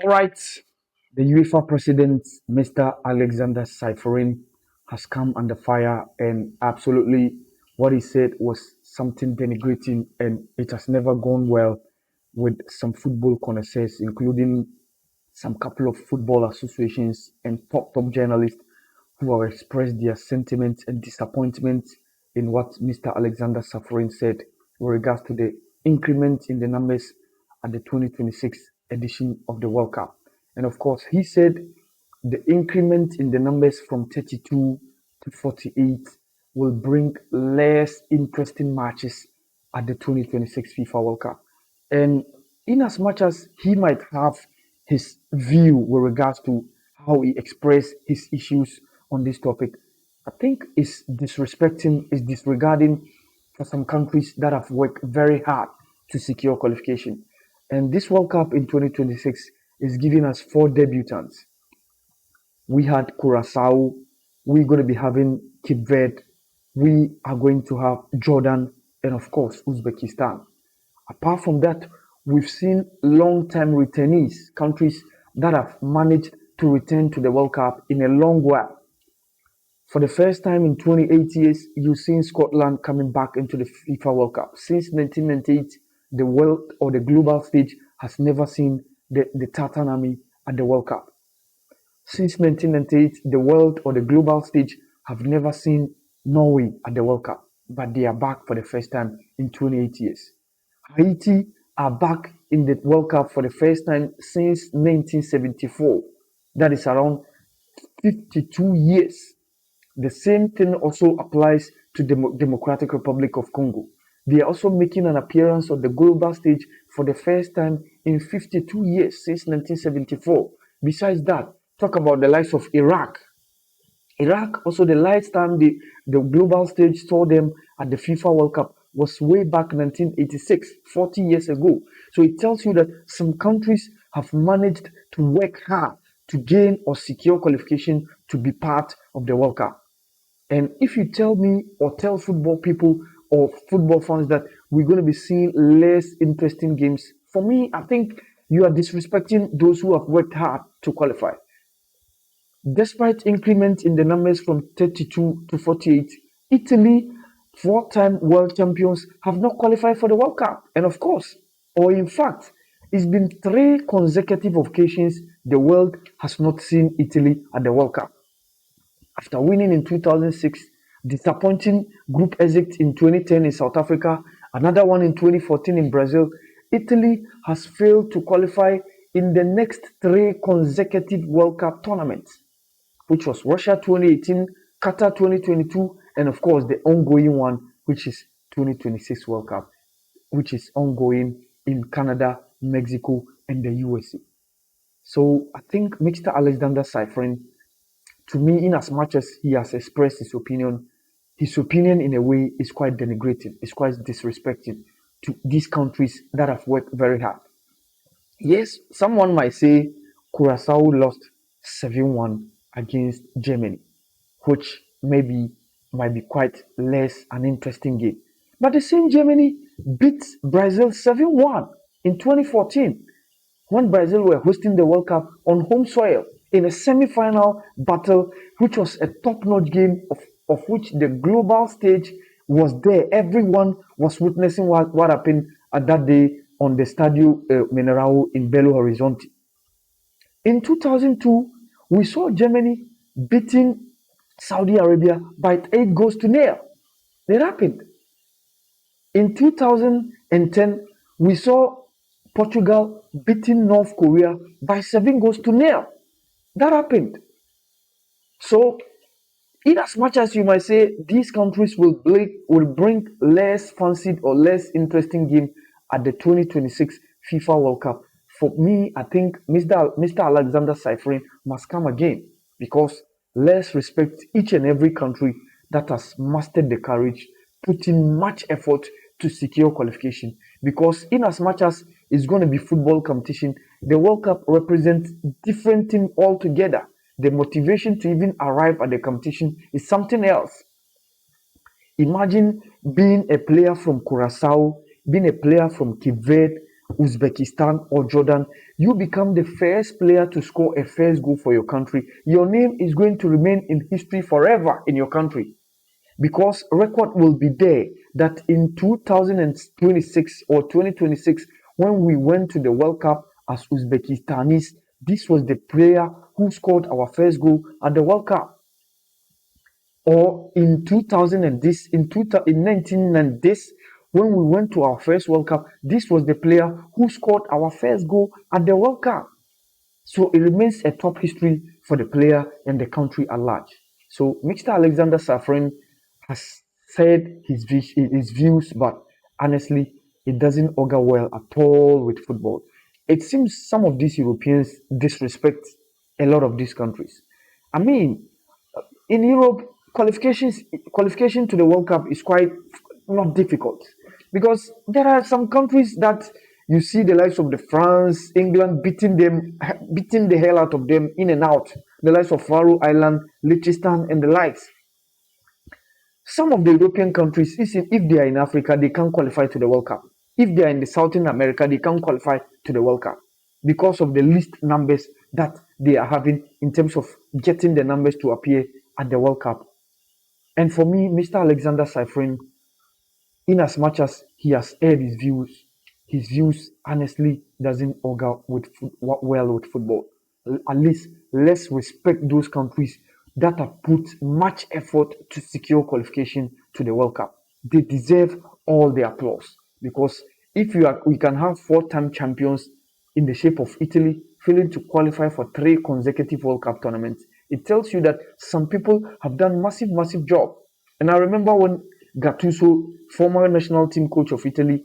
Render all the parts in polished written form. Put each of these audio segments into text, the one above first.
All right, the UEFA President, Mr. Alexander Caferin, has come under fire, and absolutely what he said was something denigrating, and it has never gone well with some football connoisseurs, including some couple of football associations and top journalists who have expressed their sentiments and disappointment in what Mr. Alexander Safarin said with regards to the increment in the numbers at the 2026 edition of the World Cup. And of course, he said the increment in the numbers from 32 to 48 will bring less interesting matches at the 2026 FIFA World Cup. And in as much as he might have his view with regards to how he expressed his issues on this topic, I think is disrespecting, is disregarding for some countries that have worked very hard to secure qualification. And this World Cup in 2026 is giving us four debutants. We had Curacao, we're going to be having Cape Verde, we are going to have Jordan, and of course, Uzbekistan. Apart from that, we've seen long-term returnees, countries that have managed to return to the World Cup in a long while. For the first time in 28 years, you've seen Scotland coming back into the FIFA World Cup. Since 1998, the world or the global stage has never seen the Tartan Army at the World Cup. Since 1998, the world or the global stage have never seen Norway at the World Cup, but they are back for the first time in 28 years. Haiti are back in the World Cup for the first time since 1974. That is around 52 years. The same thing also applies to the Democratic Republic of Congo. They are also making an appearance on the global stage for the first time in 52 years since 1974. Besides that, talk about the likes of Iraq. Iraq, also the last time the global stage saw them at the FIFA World Cup was way back 1986, 40 years ago. So it tells you that some countries have managed to work hard to gain or secure qualification to be part of the World Cup. And if you tell me or tell football people or football fans that we're going to be seeing less interesting games, for me, I think you are disrespecting those who have worked hard to qualify. Despite increment in the numbers from 32 to 48, Italy, four-time world champions, have not qualified for the World Cup. And of course, or in fact, it's been three consecutive occasions the world has not seen Italy at the World Cup. After winning in 2006, disappointing group exit in 2010 in South Africa, another one in 2014 in Brazil, Italy has failed to qualify in the next three consecutive World Cup tournaments, which was Russia 2018, Qatar 2022, and of course the ongoing one, which is 2026 World Cup, which is ongoing in Canada, Mexico, and the USA. So I think Mr. Alexander Caferin, to me, in as much as he has expressed his opinion in a way is quite denigrating, is quite disrespecting to these countries that have worked very hard. Yes, someone might say Curacao lost 7-1 against Germany, which maybe might be quite less an interesting game. But the same Germany beat Brazil 7-1 in 2014 when Brazil were hosting the World Cup on home soil in a semi-final battle, which was a top-notch game of which the global stage was there. Everyone was witnessing what happened at that day on the Stadio Mineirão in Belo Horizonte. In 2002, we saw Germany beating Saudi Arabia by 8 goals to nil. It happened. In 2010, we saw Portugal beating North Korea by 7 goals to nil. That happened. So, in as much as you might say these countries will bring less fancied or less interesting game at the 2026 FIFA World Cup, for me, I think Mr. Alexander Caferin must come again, because let's respect each and every country that has mastered the courage, put in much effort to secure qualification. Because in as much as it's going to be football competition, the World Cup represents different thing altogether. The motivation to even arrive at the competition is something else. Imagine being a player from Curacao, being a player from Cape Verde, Uzbekistan, or Jordan, you become the first player to score a first goal for your country. Your name is going to remain in history forever in your country, because record will be there that in 2026 or 2026, when we went to the World Cup as Uzbekistanis, this was the player who scored our first goal at the World Cup. Or in 2000 and this in 1990, this when we went to our first World Cup, this was the player who scored our first goal at the World Cup. So it remains a top history for the player and the country at large. So Mr. Alexander Caferin has said his views, but honestly, it doesn't augur well at all with football. It seems some of these Europeans disrespect a lot of these countries. I mean, in Europe, qualification to the World Cup is quite not difficult, because there are some countries that you see the likes of the France, England beating the hell out of them in and out. The likes of Faroe Island, Liechtenstein, and the likes. Some of the European countries, if they are in Africa, they can't qualify to the World Cup. If they are in the Southern America, they can't qualify to the World Cup because of the least numbers that they are having in terms of getting the numbers to appear at the World Cup. And for me, Mr. Alexander Caferin, in as much as he has aired his views honestly doesn't augur well with football. At least let's respect those countries that have put much effort to secure qualification to the World Cup. They deserve all the applause, because we can have four-time champions in the shape of Italy failing to qualify for 3 consecutive World Cup tournaments. It tells you that some people have done massive job. And I remember when Gattuso, former national team coach of Italy,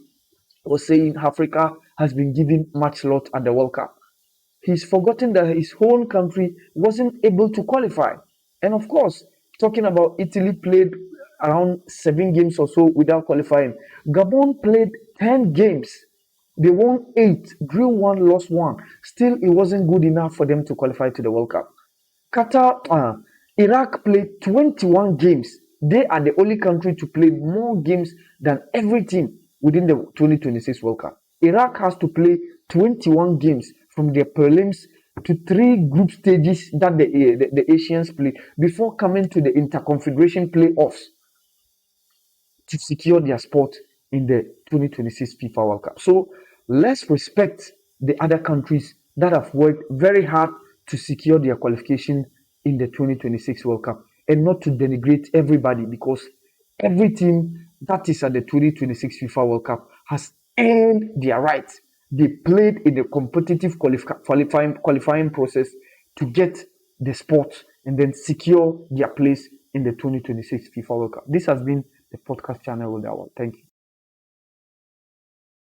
was saying Africa has been given much lot at the World Cup. He's forgotten that his own country wasn't able to qualify. And of course, talking about Italy played around 7 games or so without qualifying. Gabon played 10 games. They won 8, drew 1, lost 1. Still, it wasn't good enough for them to qualify to the World Cup. Iraq played 21 games. They are the only country to play more games than every team within the 2026 World Cup. Iraq has to play 21 games from their prelims to 3 group stages that the Asians play before coming to the Interconfederation playoffs to secure their spot in the 2026 FIFA World Cup. So let's respect the other countries that have worked very hard to secure their qualification in the 2026 World Cup, and not to denigrate everybody, because every team that is at the 2026 FIFA World Cup has earned their right. They played in the competitive qualifying process to get the spot and then secure their place in the 2026 FIFA World Cup. This has been the podcast channel with that one. Thank you.